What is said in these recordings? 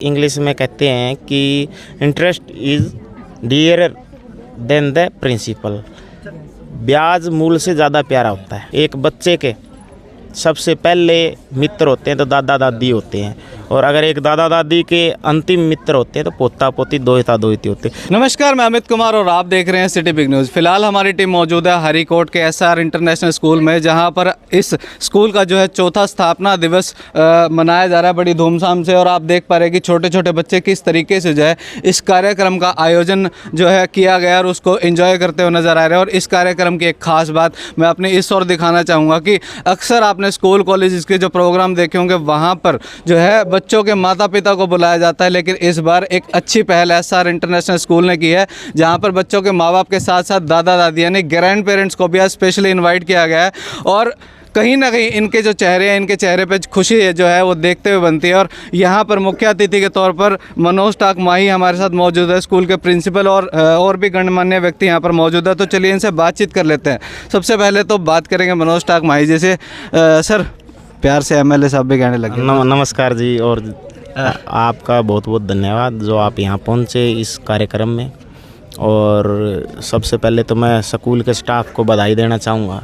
English में कहते हैं कि interest is dearer than the principal. ब्याज मूल से ज़्यादा प्यारा होता है। एक बच्चे के सबसे पहले मित्र होते हैं तो दादा दादी होते हैं, और अगर एक दादा दादी के अंतिम मित्र होते हैं तो पोता पोती दोहिता दोहिती होते हैं। नमस्कार, मैं अमित कुमार और आप देख रहे हैं सिटी बिग न्यूज़। फिलहाल हमारी टीम मौजूद है हरिकोट के एसआर इंटरनेशनल स्कूल में, जहां पर इस स्कूल का जो है चौथा स्थापना दिवस मनाया जा रहा है बड़ी धूमधाम से। और आप देख पा रहे हैं कि छोटे छोटे बच्चे किस तरीके से जो है इस कार्यक्रम का आयोजन जो है किया गया और उसको एंजॉय करते हुए नजर आ रहे हैं। और इस कार्यक्रम की एक खास बात मैं अपने इस ओर दिखाना चाहूँगा कि अक्सर आपने स्कूल कॉलेज के जो प्रोग्राम देखे होंगे वहाँ पर जो है बच्चों के माता पिता को बुलाया जाता है, लेकिन इस बार एक अच्छी पहल एसआर इंटरनेशनल स्कूल ने की है, जहाँ पर बच्चों के माँ बाप के साथ साथ दादा दादी यानी ग्रैंड पेरेंट्स को भी आज स्पेशली इन्वाइट किया गया है। और कहीं ना कहीं इनके जो चेहरे हैं, इनके चेहरे पे खुशी है जो है वो देखते हुए बनती है। और यहाँ पर मुख्य अतिथि के तौर पर मनोज टाक माही हमारे साथ मौजूद है, स्कूल के प्रिंसिपल, और भी गणमान्य व्यक्ति यहाँ पर मौजूद है। तो चलिए इनसे बातचीत कर लेते हैं। सबसे पहले तो बात करेंगे मनोज टाक माही जी से। सर, प्यार से एमएलए साहब भी कहने लगे। नमस्कार जी, और आपका बहुत बहुत धन्यवाद जो आप यहाँ पहुँचे इस कार्यक्रम में। और सबसे पहले तो मैं स्कूल के स्टाफ को बधाई देना चाहूँगा,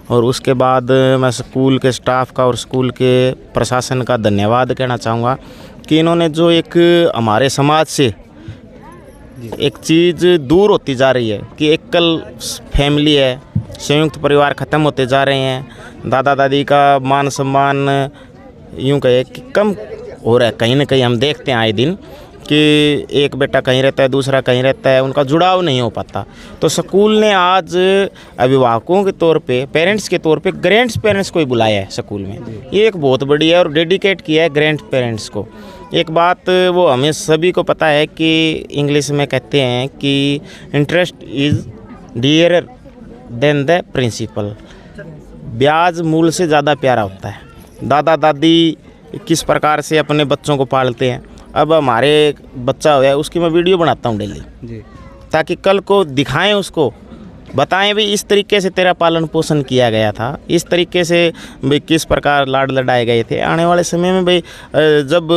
और उसके बाद मैं स्कूल के स्टाफ का और स्कूल के प्रशासन का धन्यवाद कहना चाहूँगा कि इन्होंने जो एक हमारे समाज से एक चीज़ दूर होती जा रही है कि एकल फैमिली है, संयुक्त परिवार ख़त्म होते जा रहे हैं, दादा दादी का मान सम्मान यूँ कहे कि कम हो रहा है। कहीं ना कहीं हम देखते हैं आए दिन कि एक बेटा कहीं रहता है, दूसरा कहीं रहता है, उनका जुड़ाव नहीं हो पाता। तो स्कूल ने आज अभिभावकों के तौर पे, पेरेंट्स के तौर पे ग्रैंड पेरेंट्स को ही बुलाया है स्कूल में। ये एक बहुत बड़ी है और डेडिकेट किया है ग्रैंड पेरेंट्स को। एक बात वो हमें सभी को पता है कि इंग्लिश में कहते हैं कि interest is dearer than the principal. ब्याज मूल से ज़्यादा प्यारा होता है। दादा दादी किस प्रकार से अपने बच्चों को पालते हैं, अब हमारे बच्चा हो है उसकी मैं वीडियो बनाता हूँ डेली जी, ताकि कल को दिखाएं, उसको बताएं भी इस तरीके से तेरा पालन पोषण किया गया था, इस तरीके से भाई किस प्रकार लाड लड़ाए गए थे। आने वाले समय में भाई जब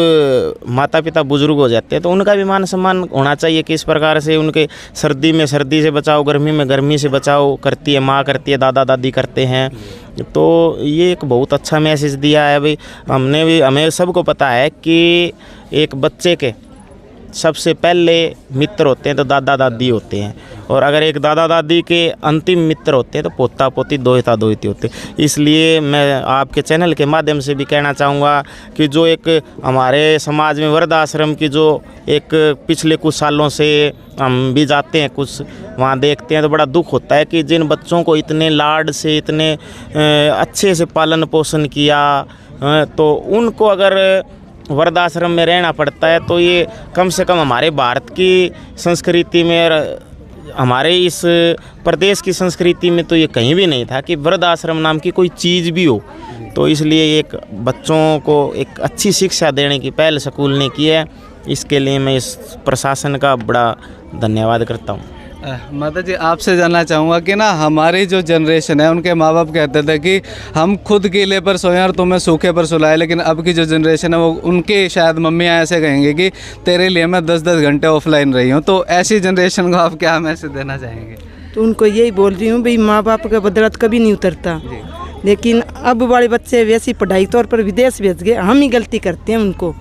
माता पिता बुजुर्ग हो जाते हैं तो उनका भी मान सम्मान होना चाहिए कि इस प्रकार से उनके सर्दी में सर्दी से बचाओ, गर्मी में गर्मी से बचाओ करती है माँ, करती है दादा दादी करते हैं। तो ये एक बहुत अच्छा मैसेज दिया है भाई। हमें सबको पता है कि एक बच्चे के सबसे पहले मित्र होते हैं तो दादा दादी होते हैं, और अगर एक दादा दादी के अंतिम मित्र होते हैं तो पोता पोती दोहिता दोहिती होते हैं। इसलिए मैं आपके चैनल के माध्यम से भी कहना चाहूँगा कि जो एक हमारे समाज में वृद्धाश्रम की जो एक पिछले कुछ सालों से हम भी जाते हैं, कुछ वहाँ देखते हैं तो बड़ा दुख होता है कि जिन बच्चों को इतने लाड से, इतने अच्छे से पालन पोषण किया, तो उनको अगर वृद्धाश्रम में रहना पड़ता है तो ये कम से कम हमारे भारत की संस्कृति में और हमारे इस प्रदेश की संस्कृति में तो ये कहीं भी नहीं था कि वृद्धाश्रम नाम की कोई चीज़ भी हो। तो इसलिए एक बच्चों को एक अच्छी शिक्षा देने की पहल स्कूल ने की है। इसके लिए मैं इस प्रशासन का बड़ा धन्यवाद करता हूँ। माता जी, आपसे जानना चाहूँगा कि ना हमारी जो जनरेशन है उनके माँ बाप कहते थे कि हम खुद गीले पर सोएं और तुम्हें सूखे पर सुलाएं, लेकिन अब की जो जनरेशन है वो उनके शायद मम्मियाँ ऐसे कहेंगे कि तेरे लिए मैं 10-10 घंटे ऑफलाइन रही हूँ। तो ऐसी जनरेशन को आप क्या मैसेज देना चाहेंगे? तो उनको यही बोल रही हूँ भाई, माँ बाप का बदौलत कभी नहीं उतरता, लेकिन अब वाले बच्चे वैसी पढ़ाई तौर पर विदेश भेज गए, हम ही गलती करते हैं, उनको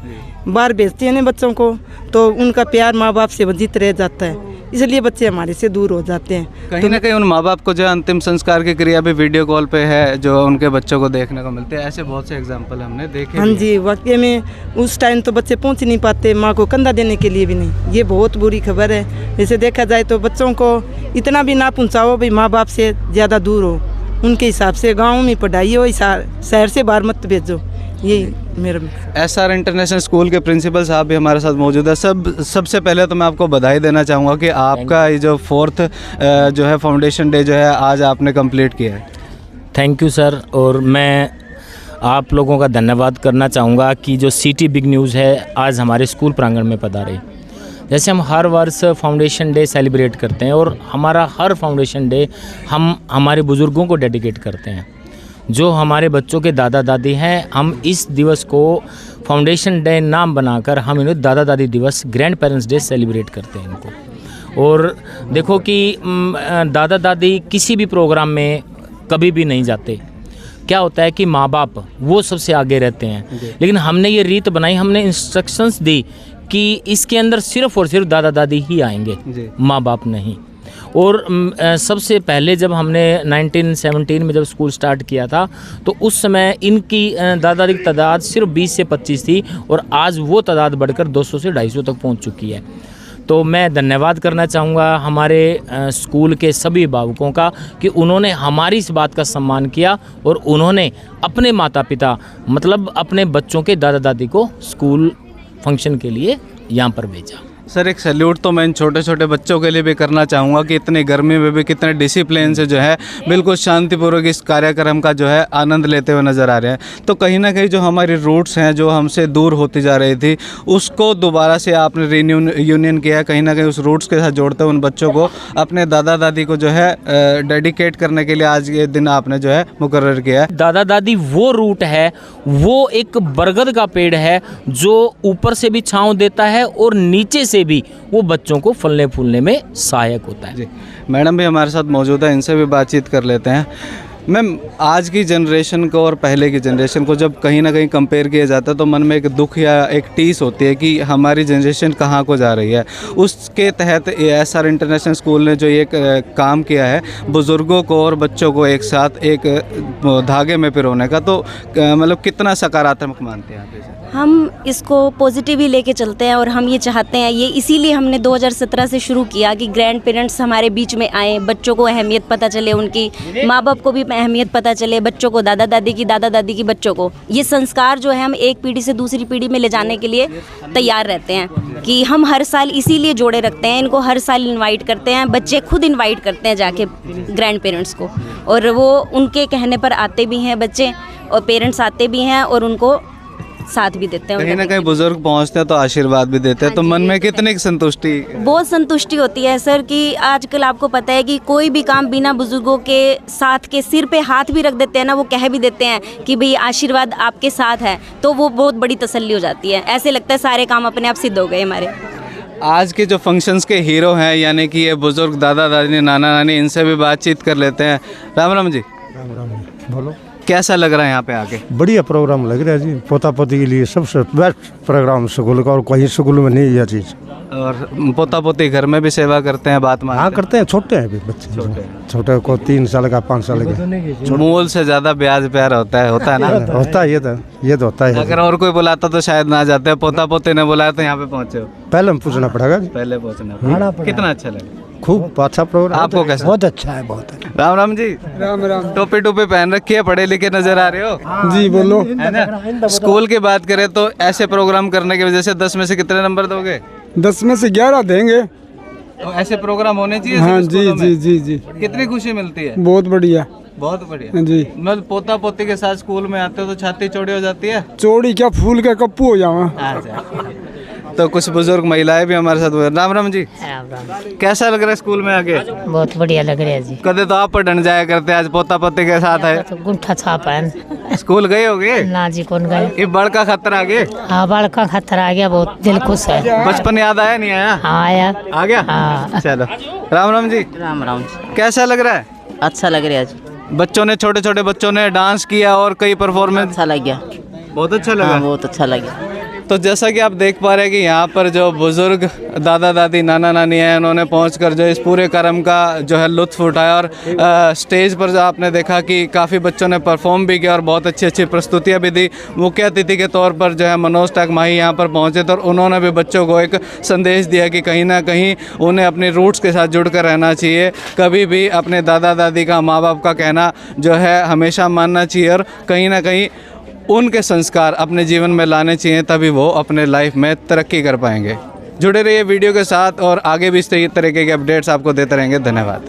बाहर भेजते हैं ना बच्चों को, तो उनका प्यार माँ बाप से वंचित रह जाता है, इसलिए बच्चे हमारे से दूर हो जाते हैं। कहीं ना कहीं उन माँ बाप को जो अंतिम संस्कार की क्रिया भी वीडियो कॉल पे है जो उनके बच्चों को देखने को मिलते हैं। ऐसे बहुत से एग्जांपल हमने देखे। हाँ जी, वाकई में उस टाइम तो बच्चे पहुंच नहीं पाते, माँ को कंधा देने के लिए भी नहीं। ये बहुत बुरी खबर है। वैसे देखा जाए तो बच्चों को इतना भी ना पहुँचाओ भाई माँ बाप से ज़्यादा दूर हो, उनके हिसाब से गाँव में पढ़ाई हो, शहर से बाहर मत भेजो। यही मेरा एसआर इंटरनेशनल स्कूल के प्रिंसिपल साहब भी हमारे साथ मौजूद है। सबसे पहले तो मैं आपको बधाई देना चाहूँगा कि आपका ये जो 4th जो है फाउंडेशन डे जो है आज आपने कंप्लीट किया है। Thank you sir. और मैं आप लोगों का धन्यवाद करना चाहूँगा कि जो सिटी बिग न्यूज़ है आज हमारे स्कूल प्रांगण में पधारे। जैसे हम हर वर्ष फाउंडेशन डे सेलिब्रेट करते हैं और हमारा हर फाउंडेशन डे हम हमारे बुज़ुर्गों को डेडिकेट करते हैं, जो हमारे बच्चों के दादा दादी हैं, हम इस दिवस को फाउंडेशन डे नाम बनाकर हम इन्हें दादा दादी दिवस, ग्रैंड पेरेंट्स डे सेलिब्रेट करते हैं इनको। और देखो कि दादा दादी किसी भी प्रोग्राम में कभी भी नहीं जाते। क्या होता है कि माँ बाप वो सबसे आगे रहते हैं, लेकिन हमने ये रीत बनाई, हमने इंस्ट्रक्शंस दी कि इसके अंदर सिर्फ और सिर्फ दादा दादी ही आएंगे, माँ बाप नहीं। और सबसे पहले जब हमने 1917 में जब स्कूल स्टार्ट किया था तो उस समय इनकी दादा दादी की तादाद सिर्फ 20 से 25 थी और आज वो तादाद बढ़कर 200 से 250 तक पहुंच चुकी है। तो मैं धन्यवाद करना चाहूँगा हमारे स्कूल के सभी अभिभावकों का कि उन्होंने हमारी इस बात का सम्मान किया और उन्होंने अपने माता पिता मतलब अपने बच्चों के दादा दादी को स्कूल फंक्शन के लिए यहाँ पर भेजा। सर एक सैल्यूट तो मैं इन छोटे छोटे बच्चों के लिए भी करना चाहूँगा कि इतनी गर्मी में भी कितने डिसिप्लिन से जो है बिल्कुल शांतिपूर्वक इस कार्यक्रम का जो है आनंद लेते हुए नज़र आ रहे हैं। तो कहीं ना कहीं जो हमारी रूट्स हैं जो हमसे दूर होती जा रही थी उसको दोबारा से आपने रीयूनियन किया, कहीं ना कहीं उस रूट्स के साथ जोड़ते हुए उन बच्चों को अपने दादा दादी को जो है डेडिकेट करने के लिए आज ये दिन आपने जो है मुकर्रर किया है। दादा दादी वो रूट है, वो एक बरगद का पेड़ है जो ऊपर से भी छांव देता है और नीचे से भी वो बच्चों को फलने फूलने में सहायक होता है। जी मैडम भी हमारे साथ मौजूद है, इनसे भी बातचीत कर लेते हैं। मैम आज की जनरेशन को और पहले की जनरेशन को जब कहीं ना कहीं कंपेयर किया जाता है तो मन में एक दुख या एक टीस होती है कि हमारी जनरेशन कहाँ को जा रही है। उसके तहत SR इंटरनेशनल स्कूल ने जो ये काम किया है बुज़ुर्गों को और बच्चों को एक साथ एक धागे में पिरोने का, तो मतलब कितना सकारात्मक मानते हैं आप? हम इसको पॉजिटिव ही लेके चलते हैं और हम ये चाहते हैं, ये इसीलिए हमने 2017 से शुरू किया कि ग्रैंड पेरेंट्स हमारे बीच में आए, बच्चों को अहमियत पता चले, उनकी माँ बाप को भी अहमियत पता चले, बच्चों को दादा दादी की बच्चों को ये संस्कार जो है हम एक पीढ़ी से दूसरी पीढ़ी में ले जाने के लिए तैयार रहते हैं कि हम हर साल इसीलिए जोड़े रखते हैं, इनको हर साल इन्वाइट करते हैं, बच्चे खुद इन्वाइट करते हैं जाके ग्रैंड पेरेंट्स को और वो उनके कहने पर आते भी हैं बच्चे और पेरेंट्स आते भी हैं और उनको साथ भी देते हैं। कहीं ना कहीं बुजुर्ग पहुंचते हैं तो आशीर्वाद भी देते हैं, तो मन में कितनी संतुष्टि, बहुत संतुष्टि होती है सर कि आजकल आपको पता है कि कोई भी काम बिना बुजुर्गों के साथ के सिर पे हाथ भी रख देते हैं ना, वो कह भी देते हैं कि भाई आशीर्वाद आपके साथ है, तो वो बहुत बड़ी तसल्ली हो जाती है। ऐसे लगता है सारे काम अपने आप सिद्ध हो गए हमारे। आज के जो फंक्शंस के हीरो हैं यानी कि ये बुजुर्ग दादा दादी नाना नानी, इनसे भी बातचीत कर लेते हैं। राम राम जी। राम राम, बोलो। कैसा लग रहा है यहाँ पे आके? बढ़िया प्रोग्राम लग रहा है जी, पोता पोती के लिए सबसे बेस्ट प्रोग्राम स्कूल का, और कहीं स्कूल में नहीं यह चीज़। और पोता पोती घर में भी सेवा करते हैं, बात मानते हैं? हाँ करते हैं, छोटे हैं अभी बच्चे, छोटे को 3 साल का 5 साल का। मूल से ज़्यादा ब्याज प्यार होता है ना? होता है, ये तो होता है। अगर और कोई बुलाता तो शायद ना जाते, पोता पोती ने बुलाया तो यहाँ पे पहुँचे हो? पहले हम पूछना पड़ेगा जी, पहले पहुँचना। कितना अच्छा लगा? खूब अच्छा प्रोग्राम। आपको कैसा? बहुत अच्छा है, बहुत अच्छा। राम राम जी। राम राम। टोपी टोपी पहन रखी है, पढ़े लिखे नजर आ रहे हो जी, बोलो। है ना? स्कूल की बात करें तो ऐसे प्रोग्राम करने की वजह से 10 में से कितने नंबर दोगे? 10 में से 11 देंगे। तो ऐसे प्रोग्राम होने चाहिए। हाँ जी जी जी जी। कितनी खुशी मिलती है? बहुत बढ़िया, बहुत बढ़िया जी। मतलब पोता पोती के साथ स्कूल में आते हो तो छाती चौड़ी हो जाती है? चौड़ी क्या, फूल के कप्पू हो जावा। तो कुछ बुजुर्ग महिलाएं भी हमारे साथ हुए। राम राम जी। कैसा लग रहा है स्कूल में आके? बहुत बढ़िया लग रहा है जी। कदे तो आप पढ़ने जाया करते, आज पोता पोती के साथ है। तो गुंठा छापा है। स्कूल गए होगे? ना जी, कौन गए? ये बड़का खतरा आगे। हाँ, बड़का खतरा आ गया, बहुत दिल खुश है। बचपन याद आया नहीं आया? हाँ आया। आ गया? हाँ। चलो राम राम जी। राम राम। कैसा लग रहा है? अच्छा लग रहा है जी। बच्चों ने, छोटे छोटे बच्चों ने डांस किया और कई परफॉर्मेंस। अच्छा लग गया। बहुत अच्छा लगा। हाँ, बहुत अच्छा लगा। तो जैसा कि आप देख पा रहे हैं कि यहाँ पर जो बुजुर्ग दादा दादी नाना नानी हैं, उन्होंने पहुंचकर जो इस पूरे कार्यक्रम का जो है लुत्फ उठाया और स्टेज पर जो आपने देखा कि काफ़ी बच्चों ने परफॉर्म भी किया और बहुत अच्छी अच्छी प्रस्तुतियाँ भी दी। मुख्य अतिथि के तौर पर जो है मनोज टाक माही यहाँ पर पहुँचे थे और उन्होंने भी बच्चों को एक संदेश दिया कि कहीं ना कहीं उन्हें अपने रूट्स के साथ जुड़ कर रहना चाहिए, कभी भी अपने दादा दादी का, माँ बाप का कहना जो है हमेशा मानना चाहिए और कहीं ना कहीं उनके संस्कार अपने जीवन में लाने चाहिए, तभी वो अपने लाइफ में तरक्की कर पाएंगे। जुड़े रहिए वीडियो के साथ और आगे भी इस तरीके के अपडेट्स आपको देते रहेंगे। धन्यवाद।